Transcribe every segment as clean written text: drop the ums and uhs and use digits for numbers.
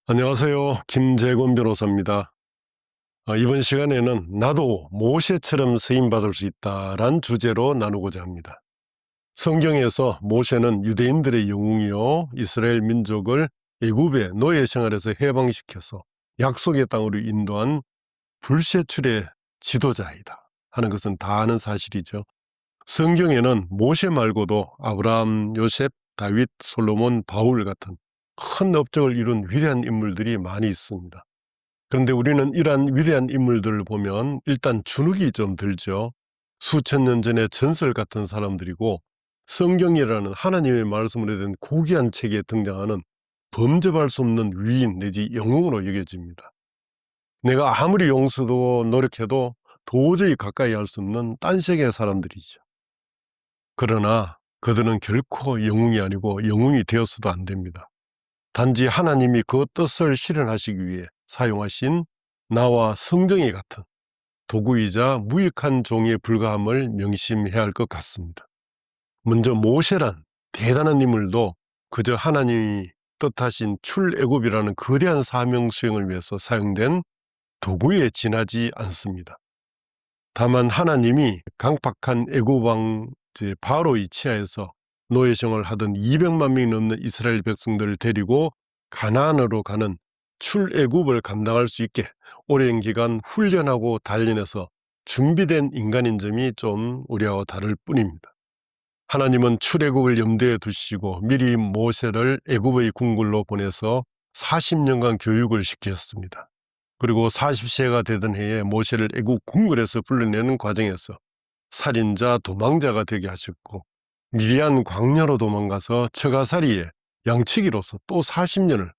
안녕하세요. 김재곤 변호사입니다. 이번 시간에는 나도 모세처럼 쓰임받을 수 있다란 주제로 나누고자 합니다. 성경에서 모세는 유대인들의 영웅이요 이스라엘 민족을 애굽의 노예 생활에서 해방시켜서 약속의 땅으로 인도한 불세출의 지도자이다 하는 것은 다 아는 사실이죠. 성경에는 모세 말고도 아브라함, 요셉, 다윗, 솔로몬, 바울 같은 큰 업적을 이룬 위대한 인물들이 많이 있습니다. 그런데 우리는 이러한 위대한 인물들을 보면 일단 주눅이 좀 들죠. 수천 년 전의 전설 같은 사람들이고 성경이라는 하나님의 말씀으로 된 고귀한 책에 등장하는 범접할 수 없는 위인 내지 영웅으로 여겨집니다. 내가 아무리 용서도 노력해도 도저히 가까이 할 수 없는 딴 세계의 사람들이죠. 그러나 그들은 결코 영웅이 아니고 영웅이 되어서도 안 됩니다. 단지 하나님이 그 뜻을 실현하시기 위해 사용하신 나와 성정이 같은 도구이자 무익한 종에 불과함을 명심해야 할 것 같습니다. 먼저 모세란 대단한 인물도 그저 하나님이 뜻하신 출애굽이라는 거대한 사명 수행을 위해서 사용된 도구에 지나지 않습니다. 다만 하나님이 강팍한 애굽 왕 바로의 치하에서 노예 생활을 하던 200만 명이 넘는 이스라엘 백성들을 데리고 가나안으로 가는 출애굽을 감당할 수 있게 오랜 기간 훈련하고 단련해서 준비된 인간인 점이 좀 우리와 다를 뿐입니다. 하나님은 출애굽을 염두에 두시고 미리 모세를 애굽의 궁굴로 보내서 40년간 교육을 시키셨습니다. 그리고 40세가 되던 해에 모세를 애굽 궁굴에서 불러내는 과정에서 살인자, 도망자가 되게 하셨고 미디안 광야로 도망가서 처가살이에 양치기로서 또 40년을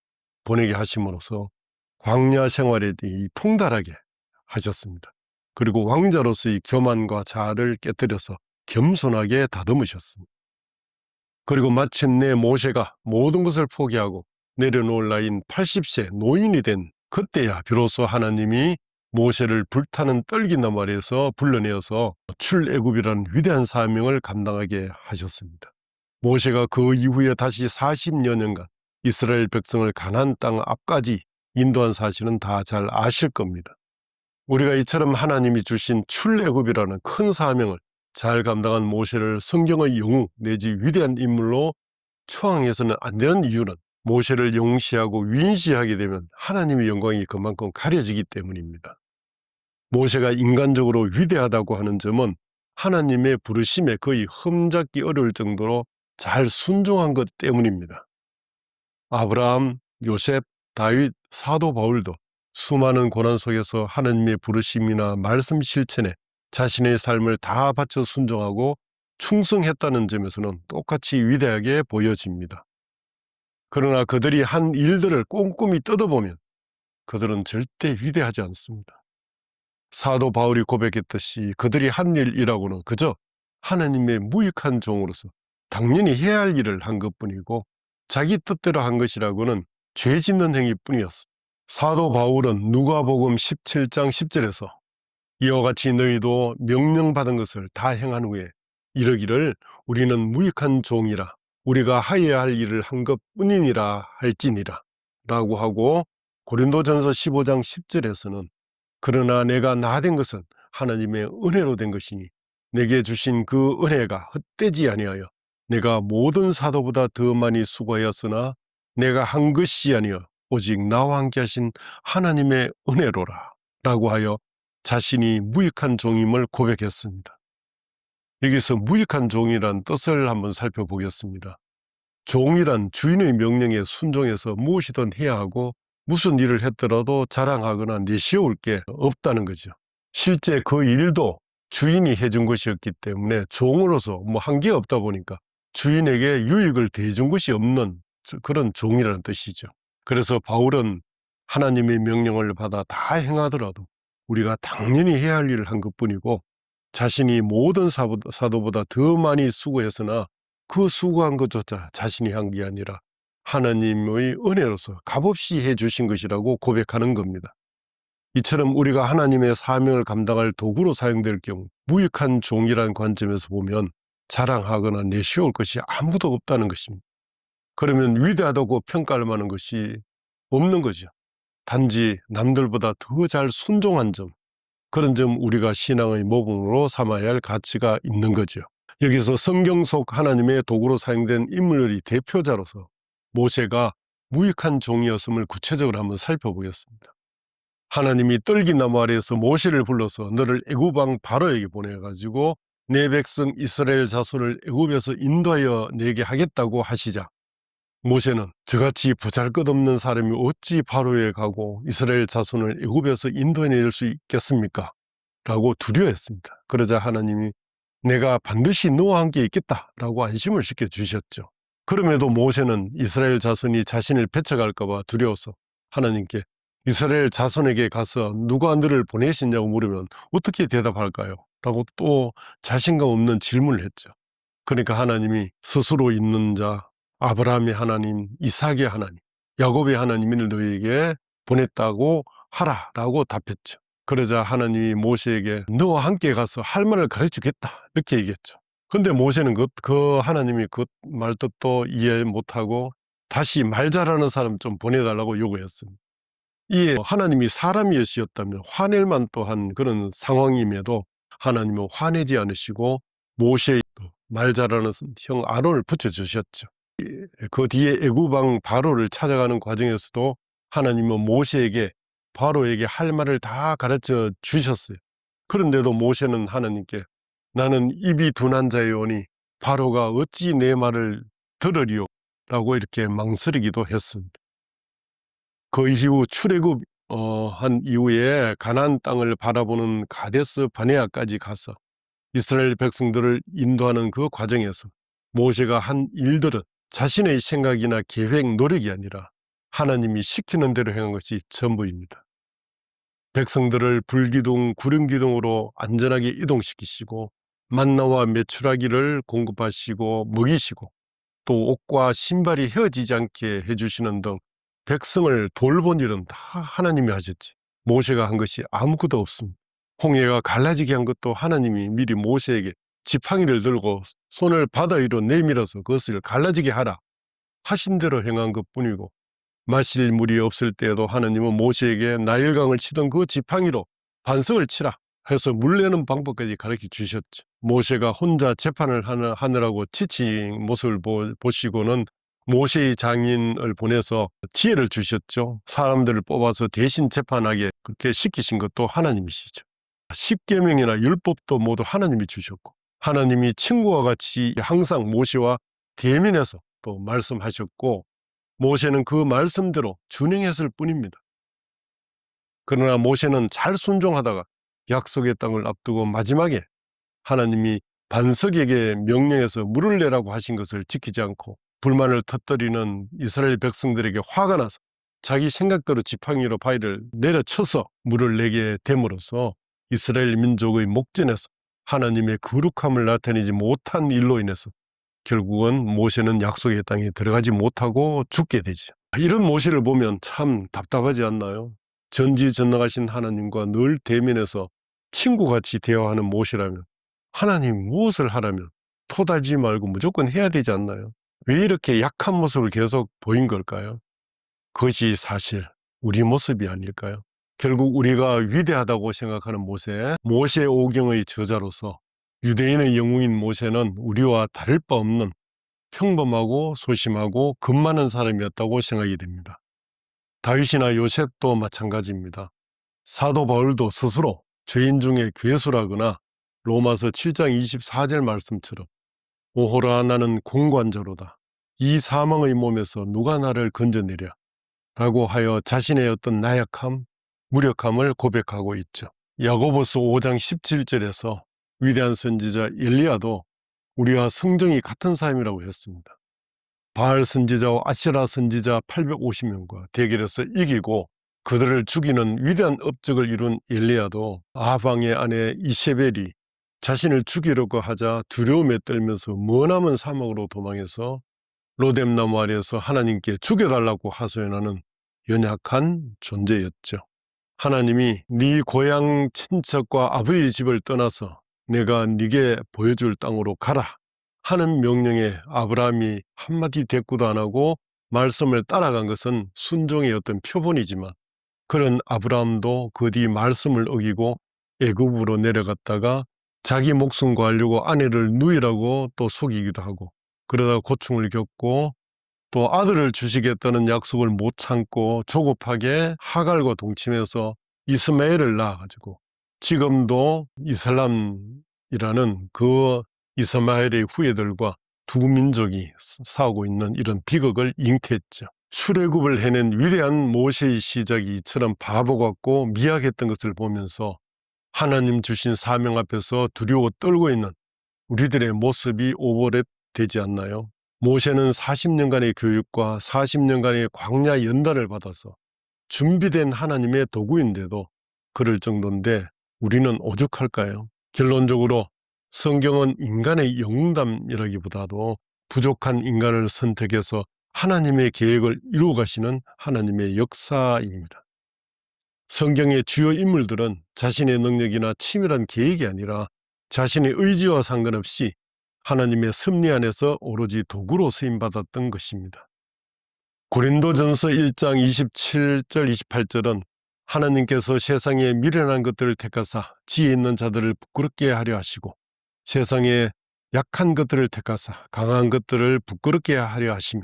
보내게 하심으로써 광야 생활에 통달하게 하셨습니다. 그리고 왕자로서의 교만과 자아를 깨뜨려서 겸손하게 다듬으셨습니다. 그리고 마침내 모세가 모든 것을 포기하고 내려놓을 나이인 80세 노인이 된 그때야 비로소 하나님이 모세를 불타는 떨기나무 아래에서 불러내어서 출애굽이라는 위대한 사명을 감당하게 하셨습니다. 모세가 그 이후에 다시 40여 년간 이스라엘 백성을 가나안 땅 앞까지 인도한 사실은 다 잘 아실 겁니다. 우리가 이처럼 하나님이 주신 출애굽이라는 큰 사명을 잘 감당한 모세를 성경의 영웅 내지 위대한 인물로 초항해서는 안 되는 이유는 모세를 영시하고 위인시하게 되면 하나님의 영광이 그만큼 가려지기 때문입니다. 모세가 인간적으로 위대하다고 하는 점은 하나님의 부르심에 거의 흠잡기 어려울 정도로 잘 순종한 것 때문입니다. 아브라함, 요셉, 다윗, 사도 바울도 수많은 고난 속에서 하나님의 부르심이나 말씀 실천에 자신의 삶을 다 바쳐 순종하고 충성했다는 점에서는 똑같이 위대하게 보여집니다. 그러나 그들이 한 일들을 꼼꼼히 뜯어보면 그들은 절대 위대하지 않습니다. 사도 바울이 고백했듯이 그들이 한 일이라고는 그저 하나님의 무익한 종으로서 당연히 해야 할 일을 한 것뿐이고 자기 뜻대로 한 것이라고는 죄 짓는 행위뿐이었습니다. 사도 바울은 누가복음 17장 10절에서 이와 같이 너희도 명령받은 것을 다 행한 후에 이르기를 우리는 무익한 종이라 우리가 하여야 할 일을 한 것뿐이니라 할지니라 라고 하고 고린도전서 15장 10절에서는 그러나 내가 나 된 것은 하나님의 은혜로 된 것이니 내게 주신 그 은혜가 헛되지 아니하여 내가 모든 사도보다 더 많이 수고하였으나 내가 한 것이 아니여 오직 나와 함께 하신 하나님의 은혜로라 라고 하여 자신이 무익한 종임을 고백했습니다. 여기서 무익한 종이란 뜻을 한번 살펴보겠습니다. 종이란 주인의 명령에 순종해서 무엇이든 해야 하고 무슨 일을 했더라도 자랑하거나 내세울 게 없다는 거죠. 실제 그 일도 주인이 해준 것이었기 때문에 종으로서 한 게 없다 보니까 주인에게 유익을 대준 것이 없는 그런 종이라는 뜻이죠. 그래서 바울은 하나님의 명령을 받아 다 행하더라도 우리가 당연히 해야 할 일을 한 것뿐이고 자신이 모든 사도보다 더 많이 수고했으나 그 수고한 것조차 자신이 한 게 아니라 하나님의 은혜로서 값없이 해주신 것이라고 고백하는 겁니다. 이처럼 우리가 하나님의 사명을 감당할 도구로 사용될 경우 무익한 종이라는 관점에서 보면 자랑하거나 내세울 것이 아무도 없다는 것입니다. 그러면 위대하다고 평가할 만한 것이 없는 거죠. 단지 남들보다 더 잘 순종한 점, 그런 점 우리가 신앙의 모범으로 삼아야 할 가치가 있는 거죠. 여기서 성경 속 하나님의 도구로 사용된 인물의 대표자로서 모세가 무익한 종이었음을 구체적으로 한번 살펴보겠습니다. 하나님이 떨기나무 아래에서 모세를 불러서 너를 애굽 왕 바로에게 보내가지고 내 백성 이스라엘 자손을 애굽에서 인도하여 내게 하겠다고 하시자, 모세는 저같이 보잘것없는 사람이 어찌 바로에 가고 이스라엘 자손을 애굽에서 인도해낼 수 있겠습니까? 라고 두려워했습니다. 그러자 하나님이 내가 반드시 너와 함께 있겠다라고 안심을 시켜주셨죠. 그럼에도 모세는 이스라엘 자손이 자신을 배척할까 봐 두려워서 하나님께 이스라엘 자손에게 가서 누가 너를 보내시냐고 물으면 어떻게 대답할까요? 라고 또 자신감 없는 질문을 했죠. 그러니까 하나님이 스스로 있는 자, 아브라함의 하나님, 이삭의 하나님, 야곱의 하나님을 너희에게 보냈다고 하라라고 답했죠. 그러자 하나님이 모세에게 너와 함께 가서 할 말을 가르치겠다 이렇게 얘기했죠. 근데 모세는 그 하나님이 그 말뜻도 이해 못하고 다시 말 잘하는 사람 좀 보내달라고 요구했습니다. 이에 하나님이 사람이었다면 화낼 만한 그런 상황임에도 하나님은 화내지 않으시고 모세의 말 잘하는 형 아론을 붙여주셨죠. 그 뒤에 애굽 왕 바로를 찾아가는 과정에서도 하나님은 모세에게 바로에게 할 말을 다 가르쳐 주셨어요. 그런데도 모세는 하나님께 나는 입이 둔한 자이오니 바로가 어찌 내 말을 들으리요? 라고 이렇게 망설이기도 했습니다. 그 이후 출애굽 한 이후에 가나안 땅을 바라보는 가데스 바네아까지 가서 이스라엘 백성들을 인도하는 그 과정에서 모세가 한 일들은 자신의 생각이나 계획, 노력이 아니라 하나님이 시키는 대로 행한 것이 전부입니다. 백성들을 불기둥, 구름기둥으로 안전하게 이동시키시고 만나와 메추라기를 공급하시고 먹이시고 또 옷과 신발이 헤어지지 않게 해주시는 등 백성을 돌본 일은 다 하나님이 하셨지 모세가 한 것이 아무것도 없습니다. 홍해가 갈라지게 한 것도 하나님이 미리 모세에게 지팡이를 들고 손을 바다 위로 내밀어서 그것을 갈라지게 하라 하신 대로 행한 것뿐이고, 마실 물이 없을 때에도 하나님은 모세에게 나일강을 치던 그 지팡이로 반석을 치라 해서 물 내는 방법까지 가르쳐 주셨죠. 모세가 혼자 재판을 하느라고 지친 모습을 보시고는 모세의 장인을 보내서 지혜를 주셨죠. 사람들을 뽑아서 대신 재판하게 그렇게 시키신 것도 하나님이시죠. 십계명이나 율법도 모두 하나님이 주셨고, 하나님이 친구와 같이 항상 모세와 대면해서 또 말씀하셨고, 모세는 그 말씀대로 준행했을 뿐입니다. 그러나 모세는 잘 순종하다가 약속의 땅을 앞두고 마지막에 하나님이 반석에게 명령해서 물을 내라고 하신 것을 지키지 않고 불만을 터뜨리는 이스라엘 백성들에게 화가 나서 자기 생각대로 지팡이로 바위를 내려쳐서 물을 내게 됨으로써 이스라엘 민족의 목전에서 하나님의 거룩함을 나타내지 못한 일로 인해서 결국은 모세는 약속의 땅에 들어가지 못하고 죽게 되죠. 이런 모세를 보면 참 답답하지 않나요? 전지전능하신 하나님과 늘 대면해서 친구같이 대화하는 모세라면 하나님 무엇을 하라면 토달지 말고 무조건 해야 되지 않나요? 왜 이렇게 약한 모습을 계속 보인 걸까요? 그것이 사실 우리 모습이 아닐까요? 결국 우리가 위대하다고 생각하는 모세 오경의 저자로서 유대인의 영웅인 모세는 우리와 다를 바 없는 평범하고 소심하고 급 많은 사람이었다고 생각이 됩니다. 다윗이나 요셉도 마찬가지입니다. 사도 바울도 스스로 죄인 중에 괴수라거나 로마서 7장 24절 말씀처럼 오호라 나는 공관자로다. 이 사망의 몸에서 누가 나를 건져내랴 라고 하여 자신의 어떤 나약함, 무력함을 고백하고 있죠. 야고보서 5장 17절에서 위대한 선지자 엘리야도 우리와 성정이 같은 사람이라고 했습니다. 바알 선지자와 아세라 선지자 850명과 대결해서 이기고 그들을 죽이는 위대한 업적을 이룬 엘리야도 아방의 아내 이세벨이 자신을 죽이려고 하자 두려움에 떨면서 머나먼 사막으로 도망해서 로뎀나무 아래에서 하나님께 죽여달라고 하소연하는 연약한 존재였죠. 하나님이 네 고향 친척과 아버지의 집을 떠나서 내가 네게 보여줄 땅으로 가라 하는 명령에 아브라함이 한마디 대꾸도 안 하고 말씀을 따라간 것은 순종의 어떤 표본이지만 그런 아브라함도 그 뒤 말씀을 어기고 애굽으로 내려갔다가 자기 목숨 구하려고 아내를 누이라고 또 속이기도 하고 그러다 고충을 겪고 또 아들을 주시겠다는 약속을 못 참고 조급하게 하갈과 동침해서 이스마엘을 낳아가지고 지금도 이슬람이라는 그 이스마엘의 후예들과 두 민족이 싸우고 있는 이런 비극을 잉태했죠. 출애굽을 해낸 위대한 모세의 시작이 이처럼 바보 같고 미약했던 것을 보면서 하나님 주신 사명 앞에서 두려워 떨고 있는 우리들의 모습이 오버랩 되지 않나요? 모세는 40년간의 교육과 40년간의 광야 연단을 받아서 준비된 하나님의 도구인데도 그럴 정도인데 우리는 오죽할까요? 결론적으로 성경은 인간의 영담이라기보다도 부족한 인간을 선택해서 하나님의 계획을 이루어 가시는 하나님의 역사입니다. 성경의 주요 인물들은 자신의 능력이나 치밀한 계획이 아니라 자신의 의지와 상관없이 하나님의 섭리 안에서 오로지 도구로 쓰임받았던 것입니다. 고린도전서 1장 27절 28절은 하나님께서 세상에 미련한 것들을 택하사 지혜 있는 자들을 부끄럽게 하려 하시고 세상에 약한 것들을 택하사 강한 것들을 부끄럽게 하려 하시며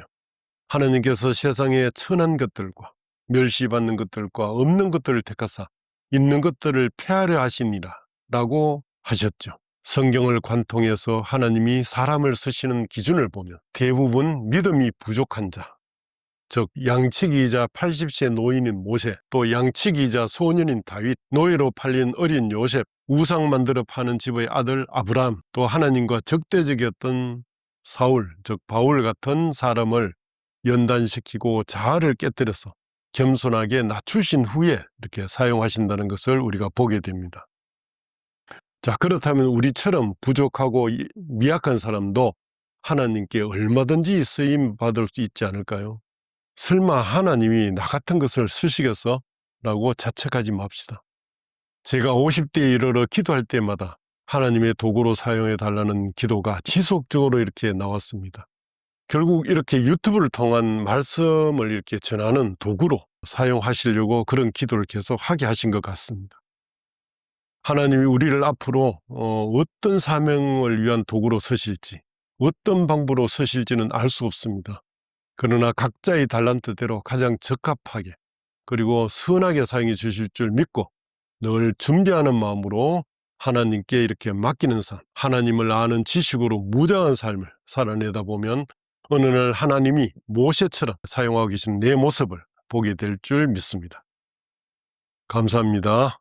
하나님께서 세상에 천한 것들과 멸시받는 것들과 없는 것들을 택하사 있는 것들을 폐하려 하시니라 라고 하셨죠. 성경을 관통해서 하나님이 사람을 쓰시는 기준을 보면 대부분 믿음이 부족한 자, 즉 양치기이자 80세 노인인 모세, 또 양치기이자 소년인 다윗, 노예로 팔린 어린 요셉, 우상 만들어 파는 집의 아들 아브라함, 또 하나님과 적대적이었던 사울, 즉 바울 같은 사람을 연단시키고 자아를 깨뜨려서 겸손하게 낮추신 후에 이렇게 사용하신다는 것을 우리가 보게 됩니다. 자, 그렇다면 우리처럼 부족하고 미약한 사람도 하나님께 얼마든지 쓰임 받을 수 있지 않을까요? 설마 하나님이 나 같은 것을 쓰시겠어? 라고 자책하지 맙시다. 제가 50대에 이르러 기도할 때마다 하나님의 도구로 사용해 달라는 기도가 지속적으로 이렇게 나왔습니다. 결국 이렇게 유튜브를 통한 말씀을 이렇게 전하는 도구로 사용하시려고 그런 기도를 계속 하게 하신 것 같습니다. 하나님이 우리를 앞으로 어떤 사명을 위한 도구로 쓰실지, 어떤 방법으로 쓰실지는 알 수 없습니다. 그러나 각자의 달란트대로 가장 적합하게 그리고 선하게 사용해 주실 줄 믿고 늘 준비하는 마음으로 하나님께 이렇게 맡기는 삶, 하나님을 아는 지식으로 무장한 삶을 살아내다 보면 어느 날 하나님이 모세처럼 사용하고 계신 내 모습을 보게 될 줄 믿습니다. 감사합니다.